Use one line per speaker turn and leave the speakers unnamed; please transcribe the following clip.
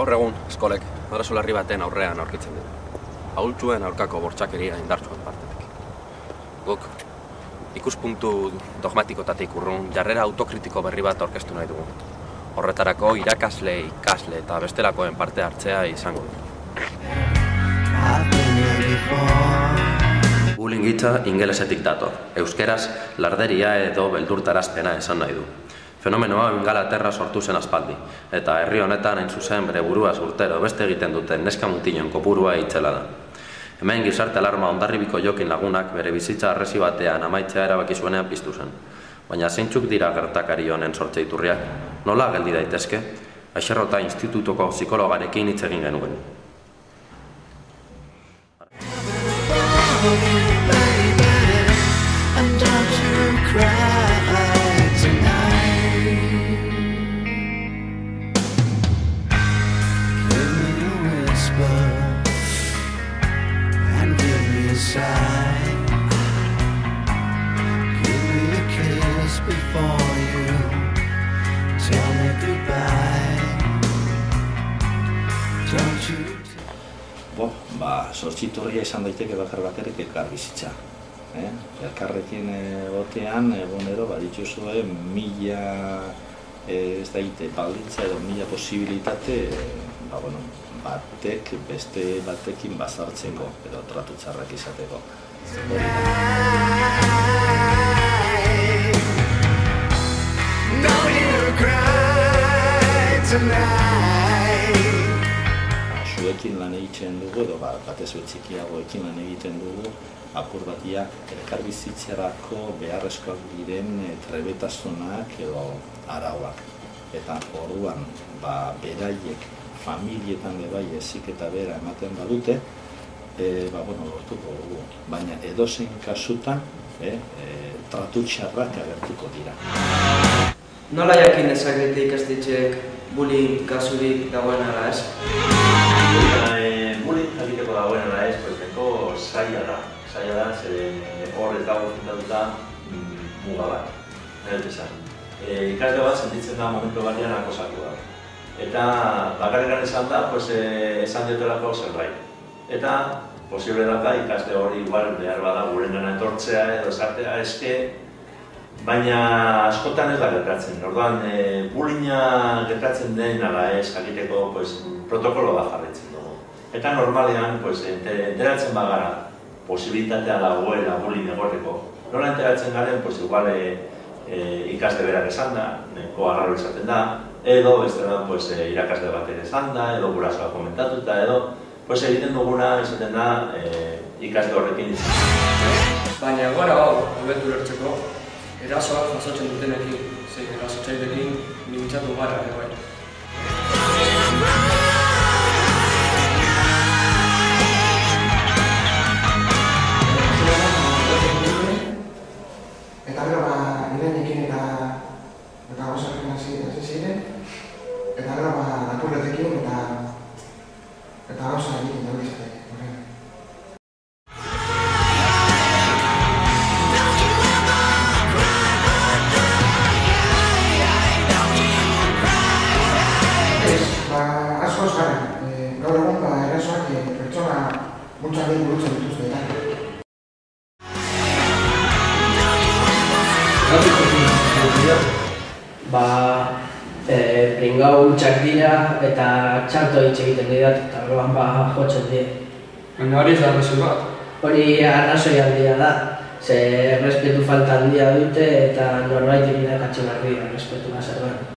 Gaur egun, eskolek, arazo larri baten aurrean aurkitzen dira. Ahultsuen aurkako bortxakeria indartsuen partetik. Guk, ikuspuntu dogmatikotatik urrun, jarrera autokritiko berri bat aurkeztu nahi dugu. Horretarako irakasle, ikasle eta bestelakoen parte hartzea izango du. Bullying hitza ingelesetik dator. Euskeraz, larderia edo beldurtarazpena esan nahi du. Fenomenoa Ingalaterra sortu zen aspaldi, eta herri honetan hain zuzen bere buruaz urtero beste egiten duten neska mutilen kopurua itzela da. Hemen gizarte alarma hondarribiko jokin lagunak bere bizitza harresi batean amaitzea erabaki zuenean piztu zen. Baina zeintzuk dira gertakari honen sortze iturriak? Nola geldi daitezke? Aixerrota institutuko psikologarekin hitz egin genuen.
Sortziturria izan daiteke bakarrik elkarbizitza. Elkarrekin egotean, egunero, badituzue mila ez daite baldintza edo mila posibilitate batek beste batekin bazartzeko edo tratu txarrak izateko. Zuekin lan egiten dugu, edo batez txikiagoekin lan egiten dugu, apur batia elkarbizitzarako beharrezkoak diren trebetasunak edo arauak. Eta orduan, beraiek, familietan bai ezik eta bera ematen badute, lortuko dugu. Baina edozein kasutan, tratu txarrak agertuko dira.
Nola jakin dezakete ikastetxeek bullying kasurik dagoen ala ez?
Bullying jakiteko dagoen ala ez, zaila da. Zaila da, zeren hor ez dago fintatuta muga bat. Ikasle bat sentitzen da momentu batean akosatu da. Eta bakarrikan esan da, esan diotelako zerbait. Eta posible da ikasle hori igual behar bada gurengana etortzea edo esatea eske, baina askotan ez da gertatzen. Orduan, bullyinga gertatzen den ala ez jakiteko protokolo bat jarraitzen dugu. Eta normalean, enteratzen bagara, posibilitatea dagoela bullying egoteko. Nola enteratzen garen, igual ikasle berak esan da, neko agarro izaten da, edo bestean irakasle bat ere esan da, edo gurasoa komentatuta, edo egiten duguna izaten da ikasle horrekin izan.
Baina gora hobetu lertzeko, erasoak jasotzen dutenekin, erasotzaileekin mintzatu gara ere bai.
Eta gero nirenekin eta gauzakin hasi ziren, eta gero lapurretekin eta gauza egiten dago izateke. Askoz gara, gaur egun erasoak pertsona muntza behin burutzen dituzte eta.
Pringau hutsak dira eta txarto hitz egiten didat eta orduan jotzen dira.
Baina hori ez da arrazoi bat?
Hori arrazoi handia da, ze errespetu falta handia dute eta norbait egin akatzen argia errespetu zerbait.